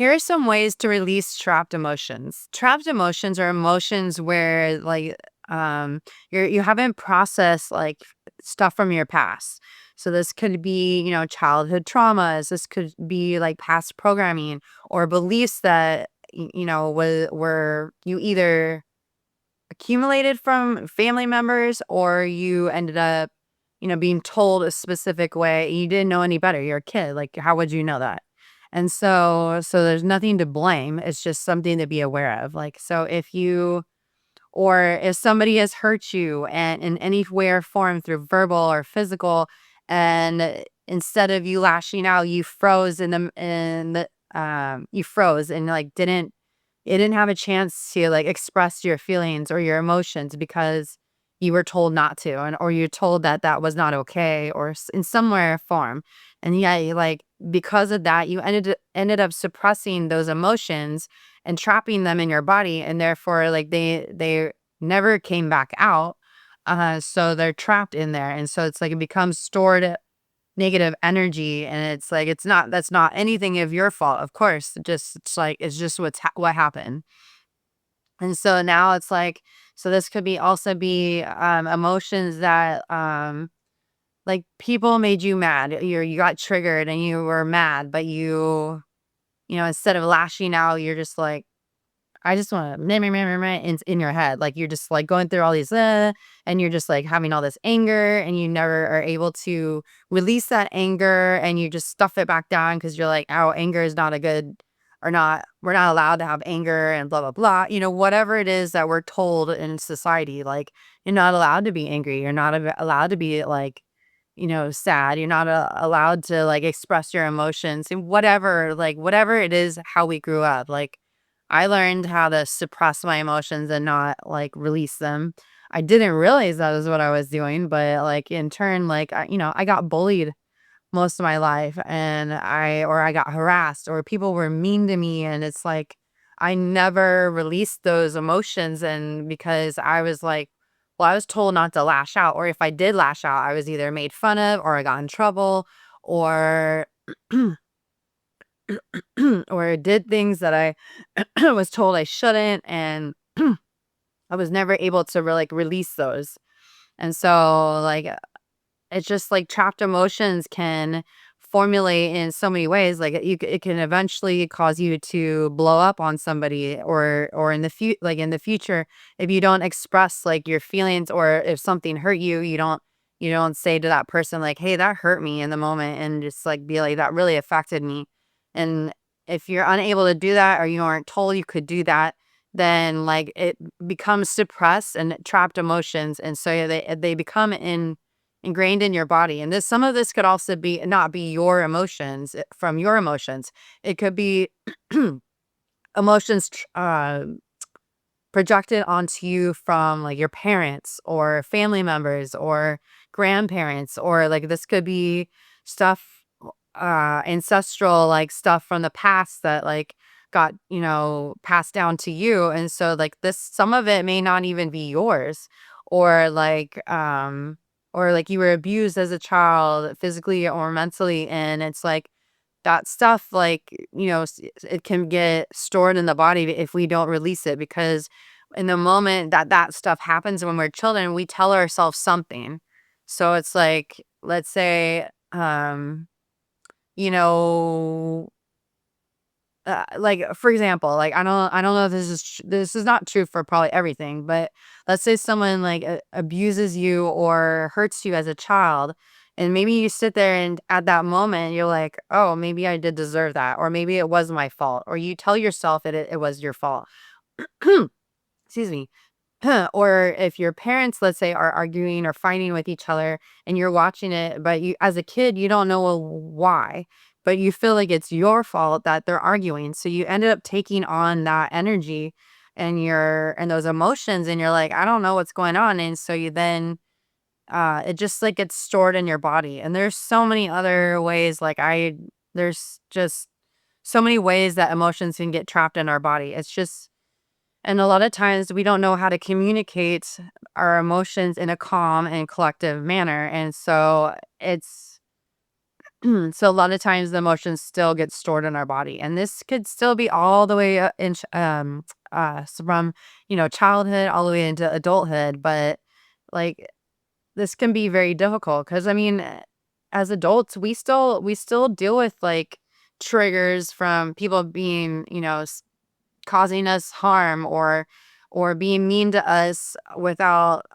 Here are some ways to release trapped emotions. Trapped emotions are emotions where um you haven't processed stuff from your past. So this could be, childhood traumas. This could be like past programming or beliefs that were you either accumulated from family members or you ended up, being told a specific way. You didn't know any better. You're a kid. Like, how would you know that? And so there's nothing to blame. It's just something to be aware of. Like, so if somebody has hurt you and in any way or form through verbal or physical, and instead of you lashing out, you froze and it didn't have a chance to like express your feelings or your emotions because you were told not to, and or you're told that that was not okay, or in some way or form. And yeah, because of that, you ended up suppressing those emotions and trapping them in your body, and therefore like they never came back out. So they're trapped in there, and so it's like it becomes stored negative energy, and it's like that's not anything of your fault, of course. It's just what happened. And so now it's like, so this could be also be emotions that like people made you mad. You got triggered and you were mad, but instead of lashing out, you're just like, I just want to in your head. Like you're just like going through all these and you're just like having all this anger, and you never are able to release that anger, and you just stuff it back down because you're like, oh, anger is not a good, or not, we're not allowed to have anger and blah blah blah. Whatever it is that we're told in society, like you're not allowed to be angry. You're not allowed to be like, sad. You're not allowed to like express your emotions and whatever it is, how we grew up. Like I learned how to suppress my emotions and not like release them. I didn't realize that was what I was doing, but like in turn, like I got bullied most of my life, and I got harassed, or people were mean to me, and it's like I never released those emotions. And because I was like, well, I was told not to lash out, or if I did lash out, I was either made fun of or I got in trouble, or or did things that I was told I shouldn't, and I was never able to like release those. And so it's just like trapped emotions can formulate in so many ways. Like it can eventually cause you to blow up on somebody, or in the in the future, if you don't express like your feelings, or if something hurt you, you don't say to that person like, hey, that hurt me in the moment, and just like be like, that really affected me. And if you're unable to do that, or you aren't told you could do that, then like it becomes suppressed and trapped emotions, and so they become ingrained in your body. And some of this could also be not be your emotions, from your emotions. It could be emotions projected onto you from like your parents or family members or grandparents, or like this could be stuff, ancestral, like stuff from the past that like got passed down to you. And so like this, some of it may not even be yours, or like you were abused as a child, physically or mentally, and it's like that stuff, like, it can get stored in the body if we don't release it, because in the moment that that stuff happens when we're children, we tell ourselves something. So it's like, let's say, you know, like for example, like I don't know if this is not true for probably everything, but let's say someone like abuses you or hurts you as a child, and maybe you sit there and at that moment you're like, oh, maybe I did deserve that, or maybe it was my fault, or you tell yourself it was your fault. Excuse me. Or if your parents, let's say, are arguing or fighting with each other, and you're watching it, but you, as a kid, you don't know why, but you feel like it's your fault that they're arguing. So you ended up taking on that energy and those emotions, and you're like, I don't know what's going on. And so you then, it just like gets stored in your body. And there's so many other ways, there's just so many ways that emotions can get trapped in our body. It's just, and a lot of times we don't know how to communicate our emotions in a calm and collective manner. And so it's So a lot of times the emotions still get stored in our body, and this could still be all the way from childhood all the way into adulthood. But like this can be very difficult because I mean, as adults, we still deal with like triggers from people being causing us harm or being mean to us without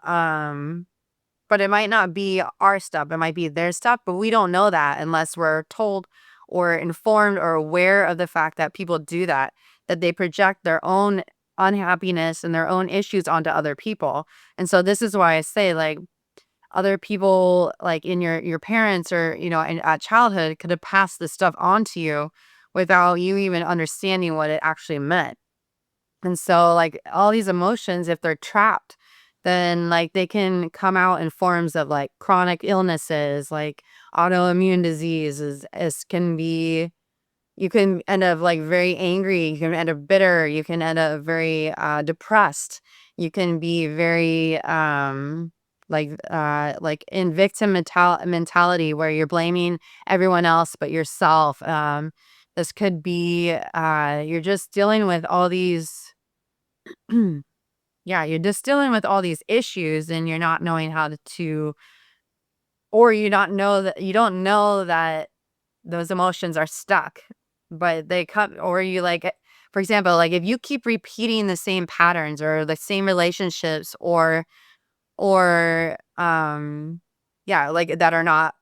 but it might not be our stuff, it might be their stuff, but we don't know that unless we're told or informed or aware of the fact that people do that, that they project their own unhappiness and their own issues onto other people. And so this is why I say like other people like in your parents or in at childhood could have passed this stuff on to you without you even understanding what it actually meant. And so, like, all these emotions, if they're trapped, then, like, they can come out in forms of, like, chronic illnesses, like autoimmune diseases. As can be you can end up, like, very angry, you can end up bitter, you can end up very, depressed. You can be very, like, in victim mentality where you're blaming everyone else but yourself. This could be, you're just dealing with all these yeah, you're just dealing with all these issues and you're not knowing how or you don't know that those emotions are stuck, but they come or you like for example, like if you keep repeating the same patterns or the same relationships or yeah, like that are not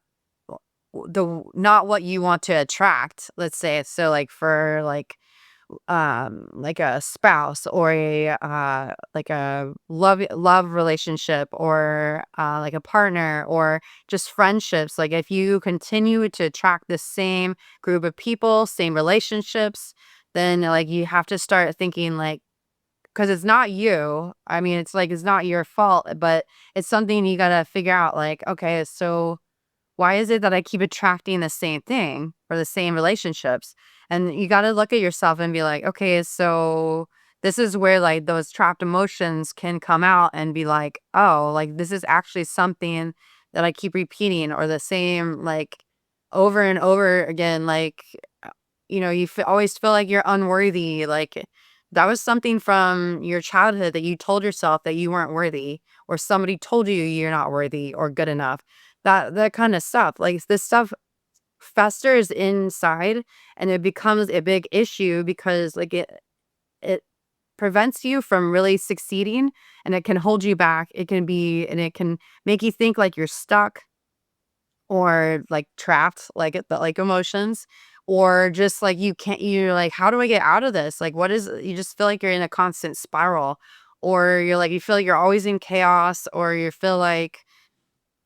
what you want to attract, let's say. So like for like a spouse or a like a love relationship or like a partner or just friendships, like if you continue to attract the same group of people, same relationships, then like you have to start thinking like, because it's not you, I mean it's like it's not your fault, but it's something you gotta figure out, like, okay, so why is it that I keep attracting the same thing or the same relationships? And you got to look at yourself and be like, okay, so this is where like those trapped emotions can come out and be like, oh, like this is actually something that I keep repeating or the same like over and over again. Like, always feel like you're unworthy. Like that was something from your childhood that you told yourself that you weren't worthy or somebody told you you're not worthy or good enough, that kind of stuff. Like this stuff festers inside and it becomes a big issue because like it prevents you from really succeeding and it can hold you back. It can make you think like you're stuck or like trapped like the like emotions or just like you're like, how do I get out of this? Like what is you just feel like you're in a constant spiral or you're like you feel like you're always in chaos or you feel like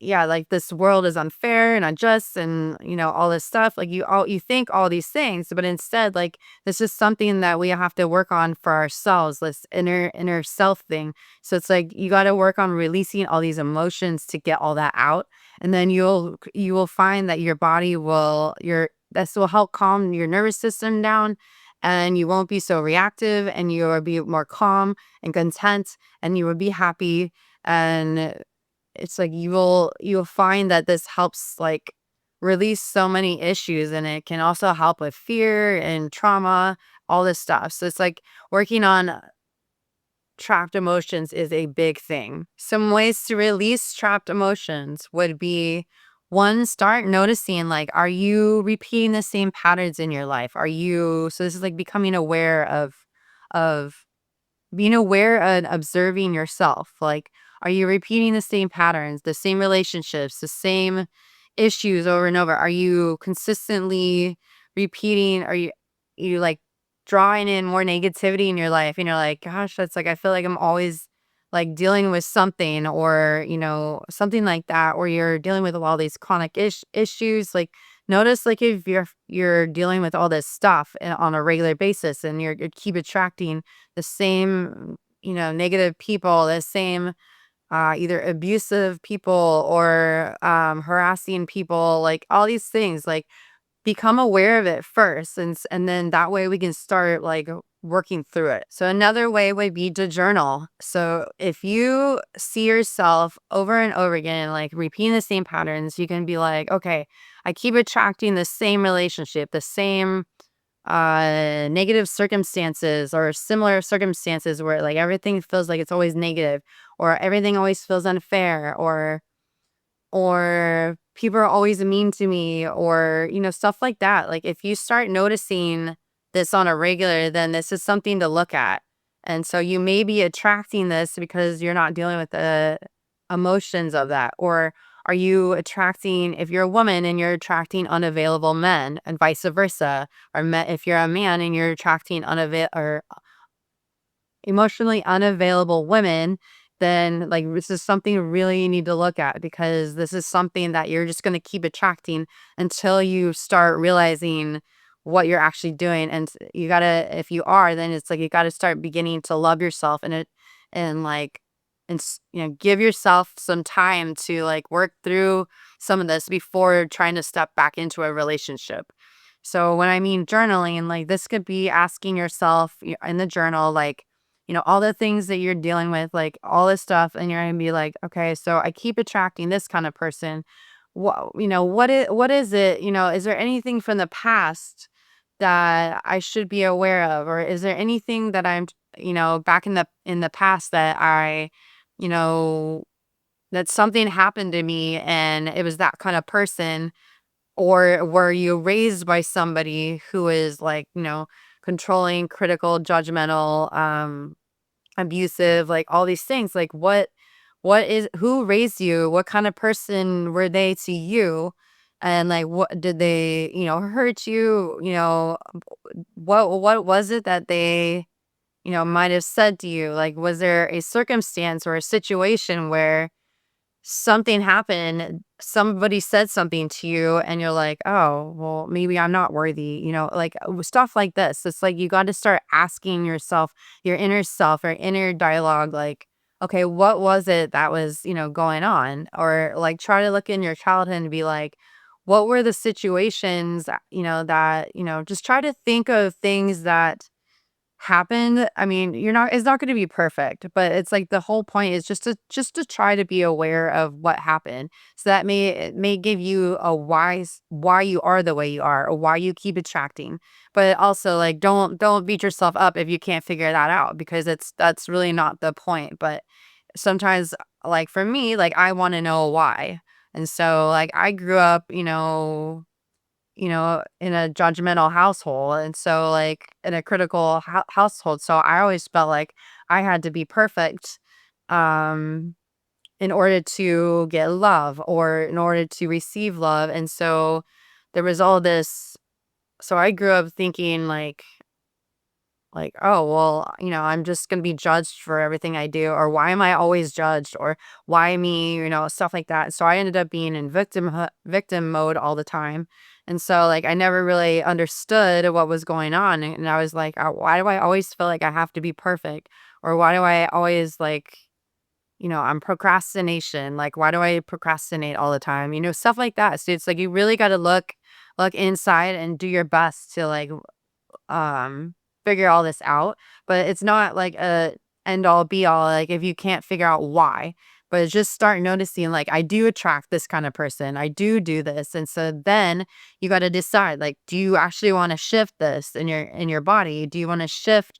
yeah, like this world is unfair and unjust and all this stuff. Like you think all these things, but instead, like this is something that we have to work on for ourselves, this inner self thing. So it's like you got to work on releasing all these emotions to get all that out. And then you will find that your body will your this will help calm your nervous system down and you won't be so reactive and you will be more calm and content and you will be happy and it's like you'll find that this helps like release so many issues and it can also help with fear and trauma, all this stuff. So it's like working on trapped emotions is a big thing. Some ways to release trapped emotions would be one, start noticing like, are you repeating the same patterns in your life? So this is like becoming aware of being aware and observing yourself. Like, are you repeating the same patterns, the same relationships, the same issues over and over? Are you consistently repeating? Are you like drawing in more negativity in your life? And you're like, gosh, that's like I feel like I'm always like dealing with something or something like that, or you're dealing with all these chronic issues. Like notice like if you're dealing with all this stuff on a regular basis and you keep attracting the same negative people, the same either abusive people or harassing people, like all these things. Like become aware of it first, and then that way we can start like working through it. So another way would be to journal. So if you see yourself over and over again like repeating the same patterns, you can be like, okay, I keep attracting the same relationship, the same negative circumstances or similar circumstances where like everything feels like it's always negative, or everything always feels unfair, or people are always mean to me, or stuff like that. Like if you start noticing this on a regular, then this is something to look at. And so you may be attracting this because you're not dealing with the emotions of that. Or are you attracting, if you're a woman and you're attracting unavailable men, and vice versa, or if you're a man and you're attracting emotionally unavailable women, then like this is something really you need to look at, because this is something that you're just going to keep attracting until you start realizing what you're actually doing. And you gotta, if you are, then it's like you gotta start beginning to love yourself, and like, give yourself some time to like work through some of this before trying to step back into a relationship. So when I mean journaling, like this could be asking yourself in the journal, like, all the things that you're dealing with, like all this stuff, and you're gonna be like, okay, so I keep attracting this kind of person. What is it? Is there anything from the past that I should be aware of, or is there anything that I'm, back in the past that you know, that something happened to me and it was that kind of person, or were you raised by somebody who is like, controlling, critical, judgmental, abusive, like all these things. Like who raised you? What kind of person were they to you? And like what did they, hurt you? What was it that they, might have said to you? Like was there a circumstance or a situation where something happened, somebody said something to you, and you're like, oh, well, maybe I'm not worthy, like stuff like this. It's like you got to start asking yourself, your inner self or inner dialogue, like, okay, what was it that was, going on? Or like try to look in your childhood and be like, what were the situations, that, just try to think of things that happened. I mean, it's not gonna be perfect, but it's like the whole point is just to try to be aware of what happened. So that it may give you a why you are the way you are, or why you keep attracting. But also like don't beat yourself up if you can't figure that out, because that's really not the point. But sometimes, like for me, like I want to know why. And so like I grew up, in a judgmental household. And so, like, in a critical household. So I always felt like I had to be perfect um, in order to get love, or in order to receive love. And so there was all this. So I grew up thinking like, oh, well, I'm just going to be judged for everything I do, or why am I always judged, or why me, stuff like that. So I ended up being in victim mode all the time. And so like I never really understood what was going on, and I was like, why do I always feel like I have to be perfect, or why do I always like, I'm procrastination, like why do I procrastinate all the time, stuff like that. So it's like you really got to look inside and do your best to like figure all this out. But it's not like a end all be all, like if you can't figure out why. But just start noticing, like, I do attract this kind of person, I do this. And so then you got to decide, like, do you actually want to shift this in your body? Do you want to shift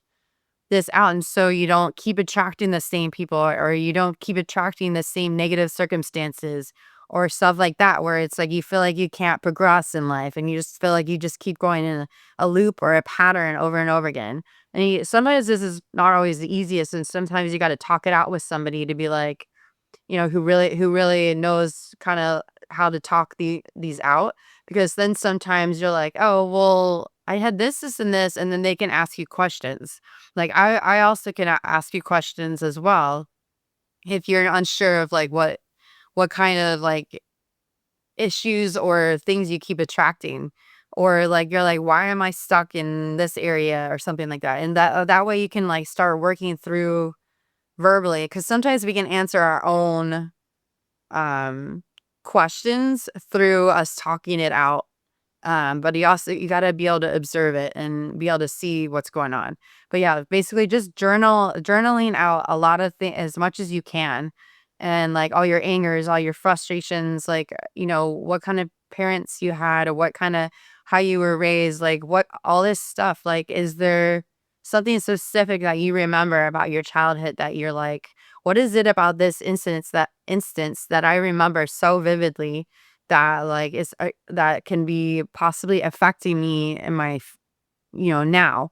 this out, and so you don't keep attracting the same people, or you don't keep attracting the same negative circumstances, or stuff like that, where it's like you feel like you can't progress in life, and you just feel like you just keep going in a loop or a pattern over and over again. And sometimes this is not always the easiest, and sometimes you got to talk it out with somebody to be like, who really knows kind of how to talk these out. Because then sometimes you're like, oh, well, I had this, and this, and then they can ask you questions. Like I also can ask you questions as well if you're unsure of like what kind of like issues or things you keep attracting, or like you're like, why am I stuck in this area, or something like that. And that way you can like start working through verbally, because sometimes we can answer our own um questions through us talking it out But you gotta be able to observe it and be able to see what's going on. But yeah, basically just journaling out a lot of things as much as you can. And like all your angers, all your frustrations, like, what kind of parents you had or what kind of how you were raised, like what all this stuff. Like, is there something specific that you remember about your childhood that you're like, what is it about this instance that I remember so vividly that like is that can be possibly affecting me in my now,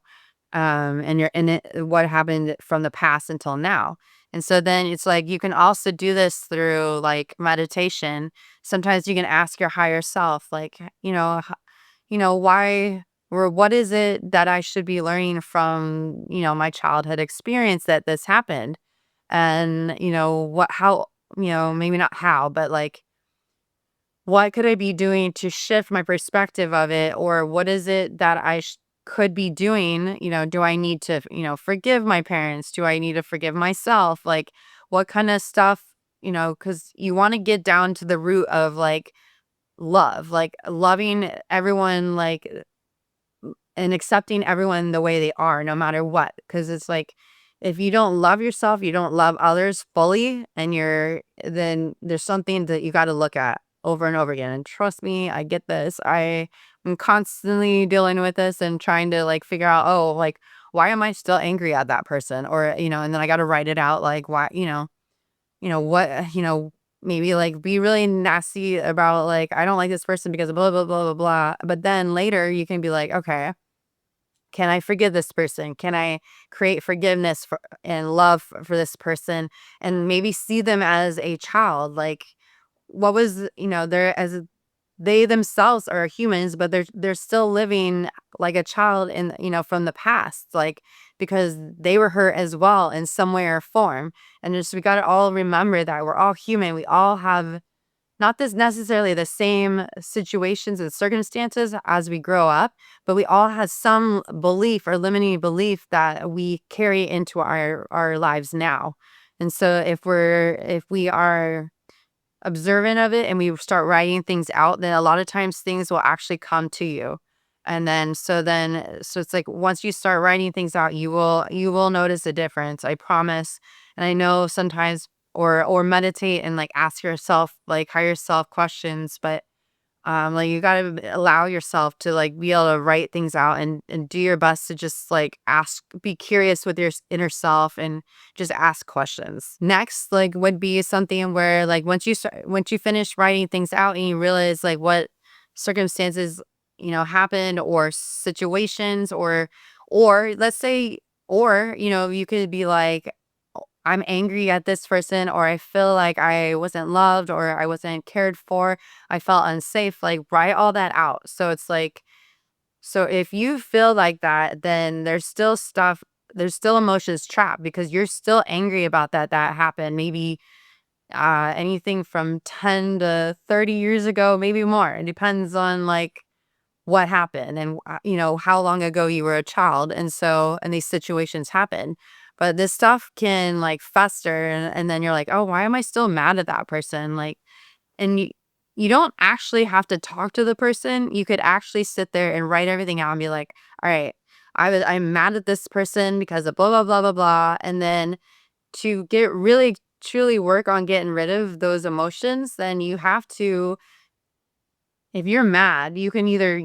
and what happened from the past until now. And so then it's like you can also do this through like meditation. Sometimes you can ask your higher self like, why or what is it that I should be learning from, my childhood experience that this happened. And what how maybe not how, but like what could I be doing to shift my perspective of it? Or what is it that could be doing? Do I need to, forgive my parents? Do I need to forgive myself? Like, what kind of stuff, because you want to get down to the root of like loving everyone, like, and accepting everyone the way they are, no matter what. Because it's like, if you don't love yourself, you don't love others fully, and then there's something that you got to look at over and over again. And trust me, I get this. I am constantly dealing with this and trying to like figure out, oh, like, why am I still angry at that person? Or, and then I got to write it out, like, why, what, maybe like be really nasty about like, I don't like this person because of blah, blah, blah, blah, blah. But then later you can be like, okay, can I forgive this person? Can I create forgiveness and love for this person and maybe see them as a child? Like, what was, they're as they themselves are humans, but they're still living like a child in, from the past, like because they were hurt as well in some way or form. And just we got to all remember that we're all human. We all have not this necessarily the same situations and circumstances as we grow up, but we all have some belief or limiting belief that we carry into our lives now. And so if we are observant of it and we start writing things out, then a lot of times things will actually come to you. And so it's like once you start writing things out, you will notice a difference. I promise. And I know sometimes or meditate and like ask yourself like higher self questions, but like you gotta allow yourself to like be able to write things out and do your best to just like be curious with your inner self and just ask questions. Next, like would be something where like once you finish writing things out and you realize like what circumstances happened or situations or let's say or you could be like I'm angry at this person, or I feel like I wasn't loved, or I wasn't cared for. I felt unsafe. Like, write all that out. So it's like, so if you feel like that, then there's still emotions trapped because you're still angry about that happened. Maybe anything from 10 to 30 years ago, maybe more. It depends on like what happened and how long ago you were a child, and these situations happen. But this stuff can like fester, and then you're like, oh, why am I still mad at that person? Like, and you don't actually have to talk to the person. You could actually sit there and write everything out and be like, all right, I'm mad at this person because of blah blah blah blah blah. And then to get really truly work on getting rid of those emotions, then you have to, if you're mad, you can either,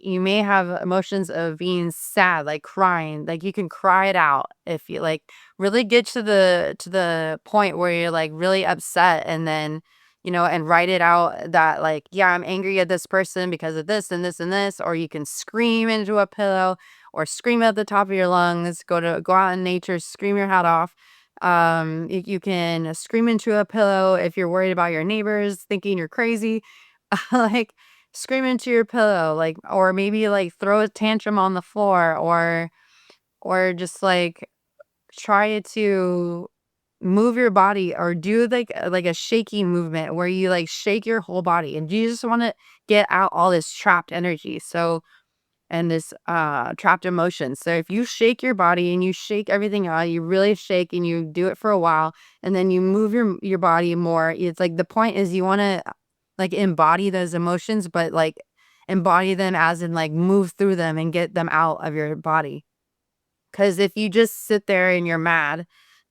you may have emotions of being sad, like crying, like you can cry it out if you like really get to the point where you're like really upset, and then, and write it out that like, yeah, I'm angry at this person because of this and this and this, or you can scream into a pillow or scream at the top of your lungs, go out in nature, scream your head off. You can scream into a pillow if you're worried about your neighbors thinking you're crazy. Like scream into your pillow, like, or maybe like throw a tantrum on the floor, or just like try to move your body or do like a shaking movement where you like shake your whole body and you just want to get out all this trapped energy. So and this trapped emotion. So if you shake your body and you shake everything out, you really shake and you do it for a while, and then you move your body more. It's like the point is you want to like embody those emotions, but like embody them as in like move through them and get them out of your body. Because if you just sit there and you're mad,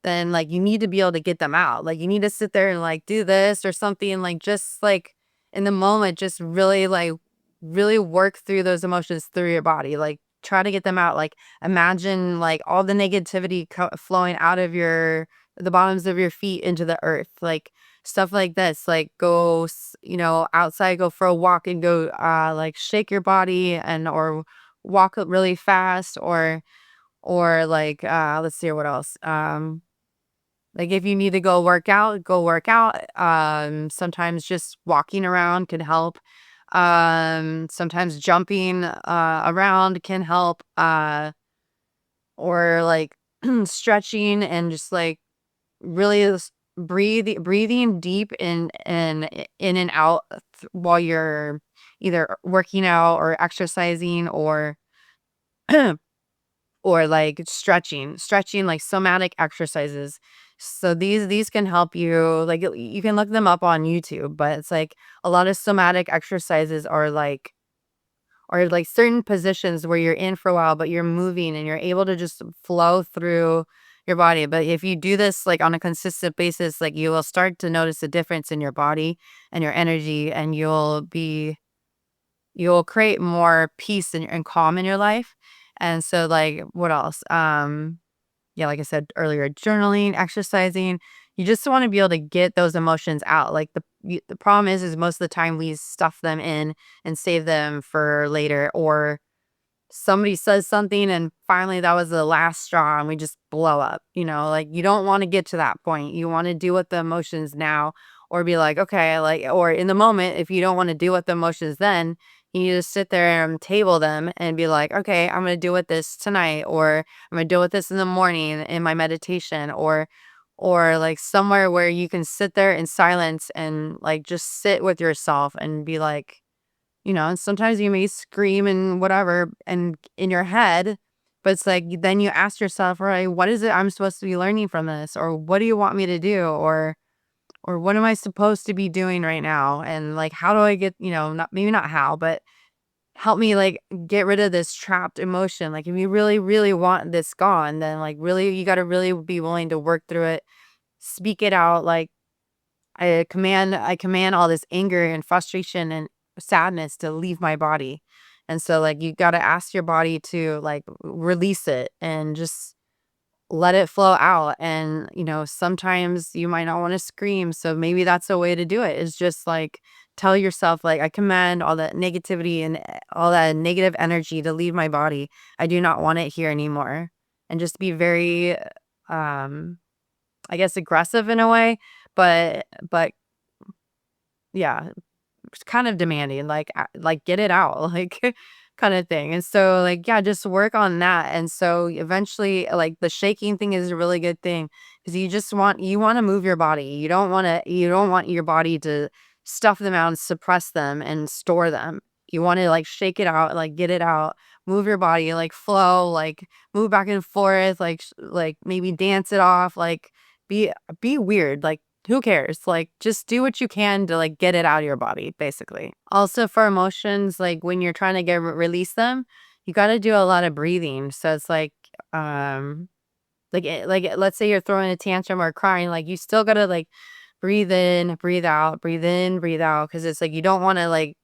then like you need to be able to get them out. Like you need to sit there and like do this or something, like just like in the moment, just really like really work through those emotions through your body. Like try to get them out. Like imagine like all the negativity flowing out of the bottoms of your feet into the earth. Like stuff like this. Like go, outside, go for a walk and go like shake your body and or walk really fast or like, let's see what else. Like if you need to go work out. Sometimes just walking around can help. Sometimes jumping around can help. Or like stretching and just like really breathing deep in and out while you're either working out or exercising or like stretching like somatic exercises. So these can help you. Like you can look them up on YouTube, but it's like a lot of somatic exercises are like certain positions where you're in for a while, but you're moving and you're able to just flow through your body. But if you do this like on a consistent basis, like you will start to notice a difference in your body and your energy, and you'll create more peace and calm in your life. And so like what else? Yeah, like I said earlier, journaling, exercising. You just want to be able to get those emotions out. Like the problem is most of the time we stuff them in and save them for later, or somebody says something and finally that was the last straw and we just blow up. Like you don't want to get to that point. You want to deal with the emotions now, or be like, okay, like, or in the moment, if you don't want to deal with the emotions then, you need to sit there and table them and be like, okay, I'm going to deal with this tonight, or I'm going to deal with this in the morning in my meditation, or like somewhere where you can sit there in silence and like just sit with yourself and be like, and sometimes you may scream and whatever and in your head, but it's like then you ask yourself, right, what is it I'm supposed to be learning from this? Or what do you want me to do? Or what am I supposed to be doing right now? And like how do I get, not maybe not how, but help me like get rid of this trapped emotion. Like if you really, really want this gone, then like really you gotta really be willing to work through it, speak it out. Like I command all this anger and frustration and sadness to leave my body. And so like you got to ask your body to like release it and just let it flow out. And sometimes you might not want to scream, so maybe that's a way to do it, is just like tell yourself like I command all that negativity and all that negative energy to leave my body. I do not want it here anymore. And just be very I guess aggressive in a way, but yeah, it's kind of demanding, like, like, "Get it out," like, kinda thing, and so, like, yeah, just work on that, and so eventually, like, the shaking thing is a really good thing because you wanna move your body. You don't want your body to stuff them out and suppress them and store them. You wanna, like, shake it out, like, get it out, move your body, like, flow, like, move back and forth, like, maybe dance it off, like, be be weird, like, who cares? Like, just do what you can to, like, get it out of your body, basically. Also, for emotions, like, when you're trying to release them, you gotta do a lot of breathing. So it's let's say you're throwing a tantrum or crying, like, you still gotta, like, breathe in, breathe out, breathe in, breathe out, because it's like you don't wanna, like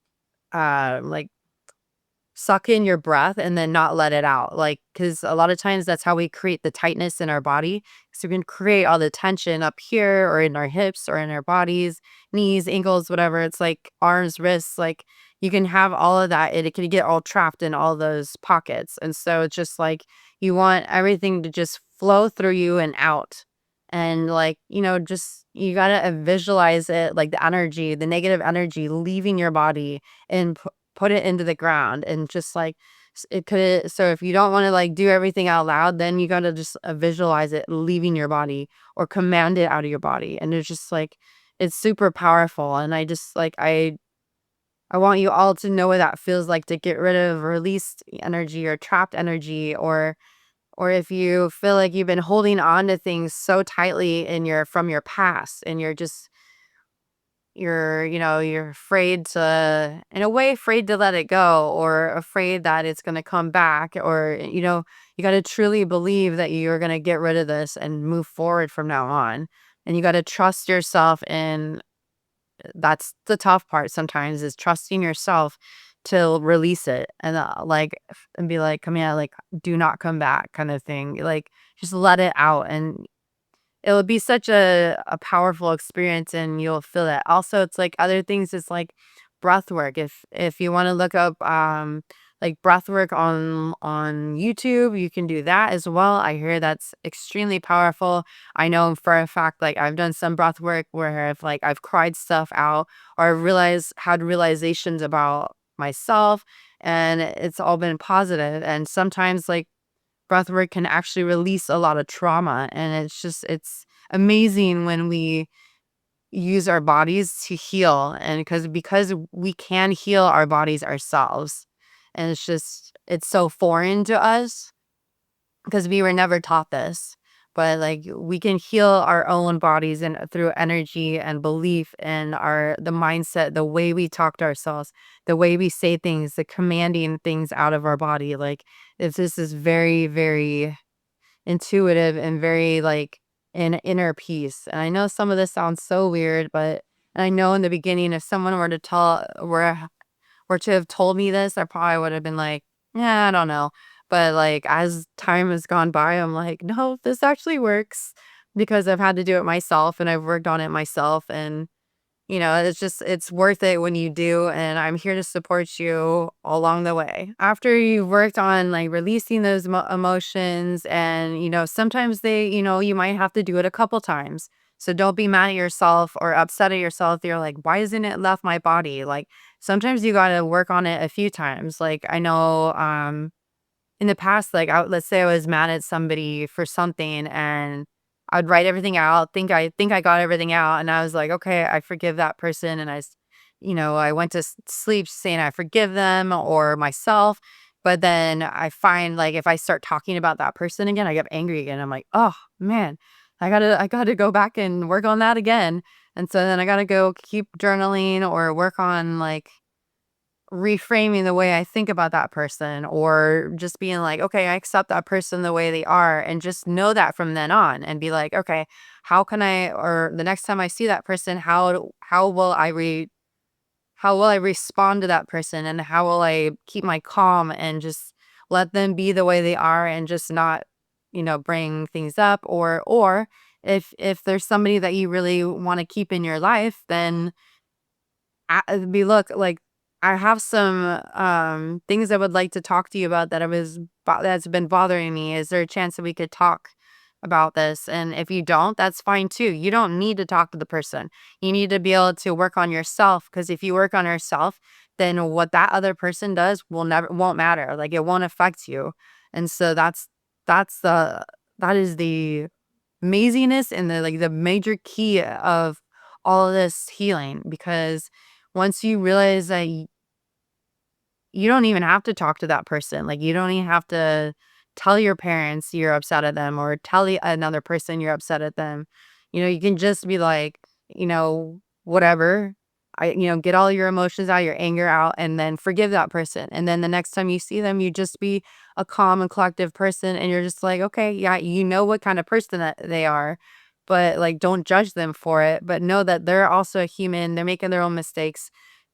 suck in your breath and then not let it out. Like, because a lot of times that's how we create the tightness in our body. So we can create all the tension up here or in our hips or in our bodies, knees, ankles, whatever. It's like arms, wrists, like you can have all of that and it can get all trapped in all those pockets. And so it's just like you want everything to just flow through you and out. And like, just you gotta visualize it, like the energy, the negative energy leaving your body and put it into the ground and just like it could. So if you don't want to like do everything out loud, then you got to just visualize it leaving your body or command it out of your body. And it's just like it's super powerful. And I just like I want you all to know what that feels like, to get rid of released energy or trapped energy, or if you feel like you've been holding on to things so tightly in your from your past and you're just you're afraid to, in a way, afraid to let it go, or afraid that it's going to come back, or you got to truly believe that you're going to get rid of this and move forward from now on. And you got to trust yourself. And that's the tough part sometimes, is trusting yourself to release it, and and be like, come here, like, do not come back, kind of thing. Like, just let it out, and it would be such a powerful experience, and you'll feel it. Also, it's like other things is like breath work. If you want to look up like breath work on YouTube, you can do that as well. I hear that's extremely powerful. I know for a fact, like, I've done some breath work where I've cried stuff out, or I've had realizations about myself, and it's all been positive. And sometimes, like, breathwork can actually release a lot of trauma, and it's amazing when we use our bodies to heal, and because we can heal our bodies ourselves. And it's so foreign to us because we were never taught this. But like, we can heal our own bodies, and through energy and belief, and the mindset, the way we talk to ourselves, the way we say things, the commanding things out of our body. Like, this is very, very intuitive, and very like an inner peace. And I know some of this sounds so weird, but and I know in the beginning, if someone were to have told me this, I probably would have been like, yeah, I don't know. But like, as time has gone by, I'm like, no, this actually works, because I've had to do it myself, and I've worked on it myself. And it's worth it when you do. And I'm here to support you along the way. After you've worked on like releasing those emotions, and sometimes you might have to do it a couple times. So don't be mad at yourself or upset at yourself. You're like, why isn't it left my body? Like, sometimes you got to work on it a few times. Like, I know, in the past, like, let's say I was mad at somebody for something, and I'd write everything out, think I got everything out, and I was like, okay, I forgive that person, and I went to sleep saying I forgive them or myself. But then I find, like, if I start talking about that person again, I get angry again. I'm like, oh man, I gotta go back and work on that again. And so then I gotta go keep journaling, or work on like reframing the way I think about that person, or just being like, okay, I accept that person the way they are, and just know that from then on, and be like, okay, how can or the next time I see that person, how will I respond to that person, and how will I keep my calm, and just let them be the way they are, and just not, bring things up. Or if there's somebody that you really want to keep in your life, then be look like, I have some things I would like to talk to you about that's been bothering me. Is there a chance that we could talk about this? And if you don't, that's fine too. You don't need to talk to the person. You need to be able to work on yourself, because if you work on yourself, then what that other person does won't matter. Like, it won't affect you. And so that's the that is the amazingness, and the major key of all of this healing. Because once you realize that you don't even have to talk to that person, like, you don't even have to tell your parents you're upset at them, or tell another person you're upset at them. You can just be like, whatever. Get all your emotions out, your anger out, and then forgive that person. And then the next time you see them, you just be a calm and collective person, and you're just like, okay, yeah, you know what kind of person that they are, but like, don't judge them for it, but know that they're also a human. They're making their own mistakes.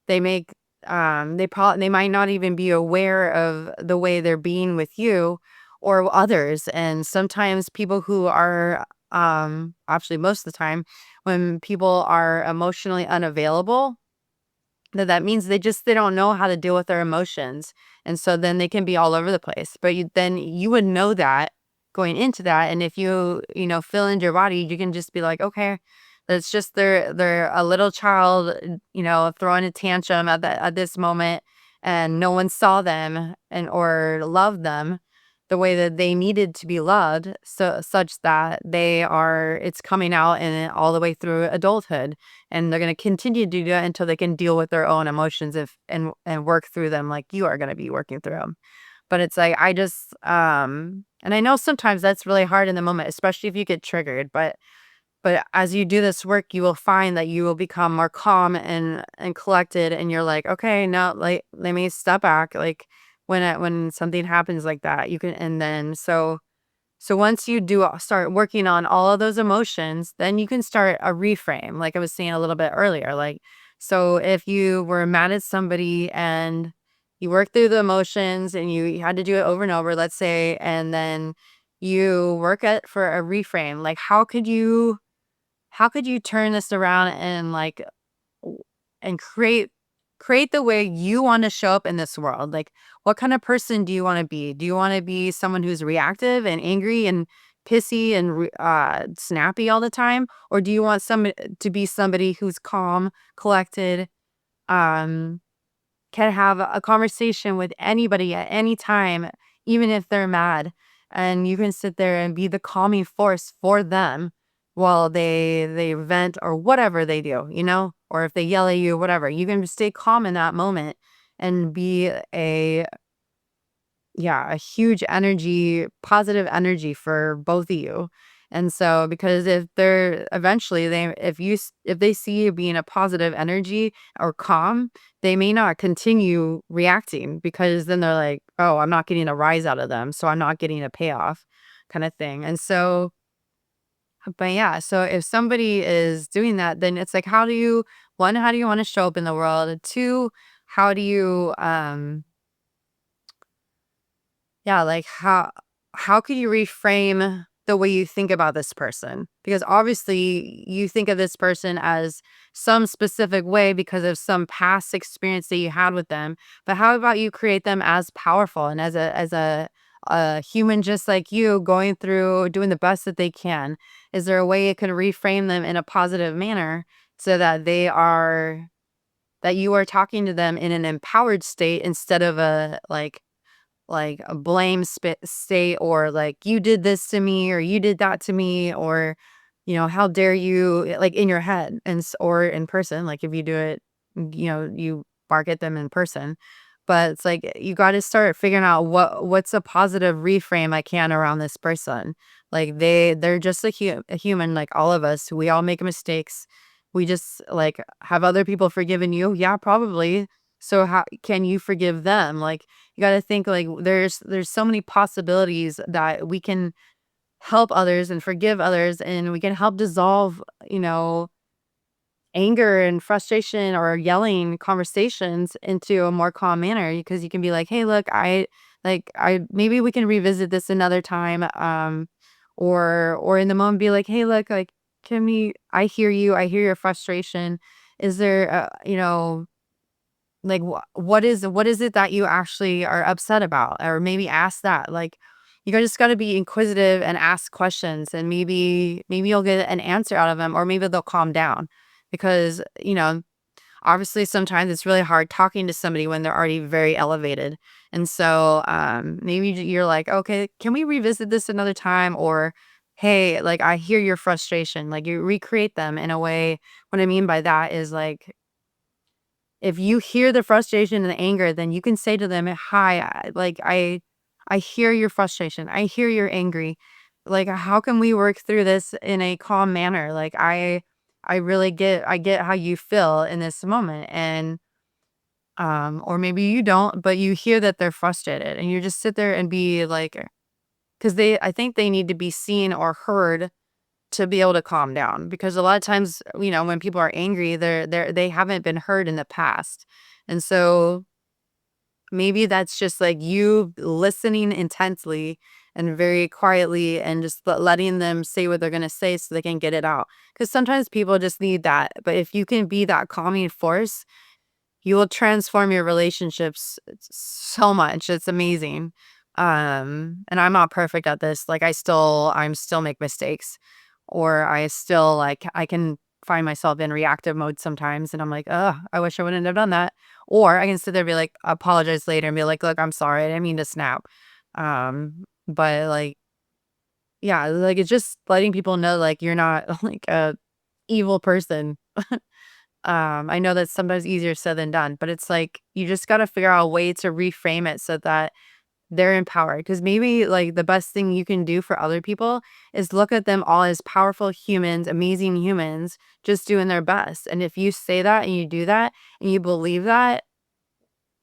They make they might not even be aware of the way they're being with you or others. And sometimes people who are actually, most of the time, when people are emotionally unavailable, that means they don't know how to deal with their emotions. And so then they can be all over the place. But then you would know that going into that. And if feel into your body, you can just be like, okay, it's just they're a little child, throwing a tantrum at this moment, and no one saw them or loved them the way that they needed to be loved, so such that it's coming out, and all the way through adulthood. And they're going to continue to do that until they can deal with their own emotions, and work through them, like you are going to be working through them. But it's like, I just and I know sometimes that's really hard in the moment, especially if you get triggered. But But as you do this work, you will find that you will become more calm and collected, and you're like, okay, now like let me step back. Like when something happens like that, you can, and then so once you do start working on all of those emotions, then you can start a reframe, like I was saying a little bit earlier. Like, so if you were mad at somebody and you worked through the emotions and you had to do it over and over, let's say, and then you work at for a reframe, like how could you turn this around and like and create the way you want to show up in this world? Like, what kind of person do you want to be? Do you want to be someone who's reactive and angry and pissy and snappy all the time, or do you want somebody to be somebody who's calm, collected, um can have a conversation with anybody at any time, even if they're mad. And you can sit there and be the calming force for them while they vent or whatever they do, or if they yell at you, whatever. You can stay calm in that moment and be a huge energy, positive energy for both of you. And so because if they're eventually they if they see you being a positive energy or calm, they may not continue reacting because then they're like, "Oh, I'm not getting a rise out of them, so I'm not getting a payoff," kind of thing. And so but yeah, so if somebody is doing that, then it's like how do you one, how do you want to show up in the world? Two, how do you yeah, like how could you reframe the way you think about this person? Because obviously you think of this person as some specific way because of some past experience that you had with them. But how about you create them as powerful and as a human just like you going through doing the best that they can? Is there a way you can reframe them in a positive manner so that that you are talking to them in an empowered state instead of a like a blame state or like you did this to me or you did that to me or how dare you like in your head or in person like if you do it you bark at them in person, but it's like you got to start figuring out what's a positive reframe I can around this person. Like they're just a human like all of us. We all make mistakes. We just like have other people forgiven you? Yeah, probably. So how can you forgive them? Like you got to think like there's so many possibilities that we can help others and forgive others and we can help dissolve, anger and frustration or yelling conversations into a more calm manner because you can be like, "Hey, look, I maybe we can revisit this another time." Or in the moment be like, "Hey, look, like can we I hear you. I hear your frustration. Is there like, what is it that you actually are upset about? Or maybe ask that. Like, just gotta be inquisitive and ask questions, and maybe you'll get an answer out of them, or maybe they'll calm down. Because, obviously sometimes it's really hard talking to somebody when they're already very elevated. And so, maybe you're like, "Okay, can we revisit this another time?" Or, "Hey, like, I hear your frustration." Like, you recreate them in a way. What I mean by that is like if you hear the frustration and the anger, then you can say to them, "Hi, I hear your frustration. I hear you're angry. Like, how can we work through this in a calm manner? Like, I really I get how you feel in this moment." And or maybe you don't, but you hear that they're frustrated, and you just sit there and be like, because I think they need to be seen or heard to be able to calm down because a lot of times, when people are angry, they haven't been heard in the past. And so maybe that's just like you listening intensely and very quietly and just letting them say what they're going to say so they can get it out. Because sometimes people just need that. But if you can be that calming force, you will transform your relationships so much. It's amazing. And I'm not perfect at this. Like I'm still make mistakes or I still like I can find myself in reactive mode sometimes and I'm like, "Oh, I wish I wouldn't have done that." Or I can sit there and be like, apologize later and be like, "Look, I'm sorry. I didn't mean to snap." But like yeah, like it's just letting people know like you're not like a evil person. I know that's sometimes easier said than done, but it's like you just got to figure out a way to reframe it so that they're empowered. Because maybe like the best thing you can do for other people is look at them all as powerful humans, amazing humans, just doing their best. And if you say that and you do that and you believe that,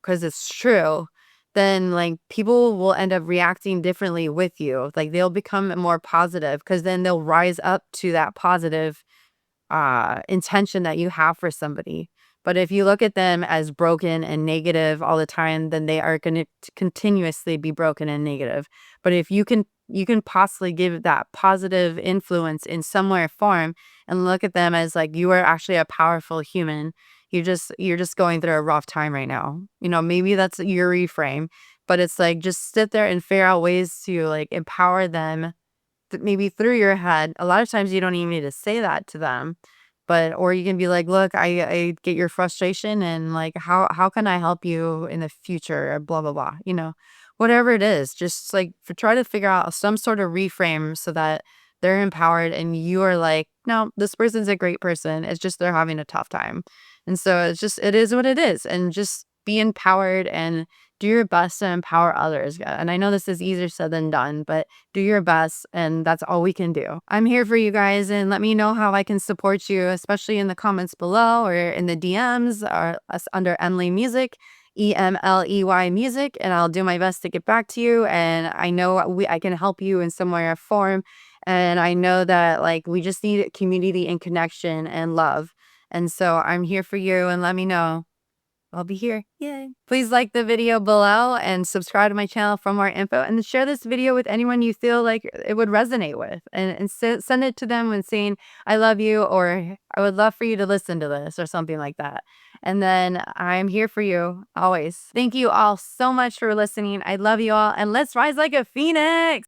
because it's true, then like people will end up reacting differently with you. Like they'll become more positive because then they'll rise up to that positive intention that you have for somebody. But if you look at them as broken and negative all the time, then they are going to continuously be broken and negative. But if you can possibly give that positive influence in some way or form and look at them as like you are actually a powerful human. You're just going through a rough time right now. You know, maybe that's your reframe, but it's like just sit there and figure out ways to like empower them maybe through your head. A lot of times you don't even need to say that to them, but or you can be like, "Look, I get your frustration and like how can I help you in the future?" Or blah blah blah. You know, whatever it is, just like try to figure out some sort of reframe so that they're empowered and you are like, "No, this person's a great person. It's just they're having a tough time." And so it's just it is what it is, and just be empowered and do your best to empower others. And I know this is easier said than done, but do your best, and that's all we can do. I'm here for you guys, and let me know how I can support you, especially in the comments below or in the DMs or us under Emily Music, EMLEY Music, and I'll do my best to get back to you. And I know I can help you in some way or form. And I know that like we just need community and connection and love. And so I'm here for you, and let me know. I'll be here. Yay. Please like the video below and subscribe to my channel for more info, and share this video with anyone you feel like it would resonate with, and send it to them when saying, I love you, or I would love for you to listen to this, or something like that. And then I'm here for you always. Thank you all so much for listening. I love you all, and let's rise like a phoenix.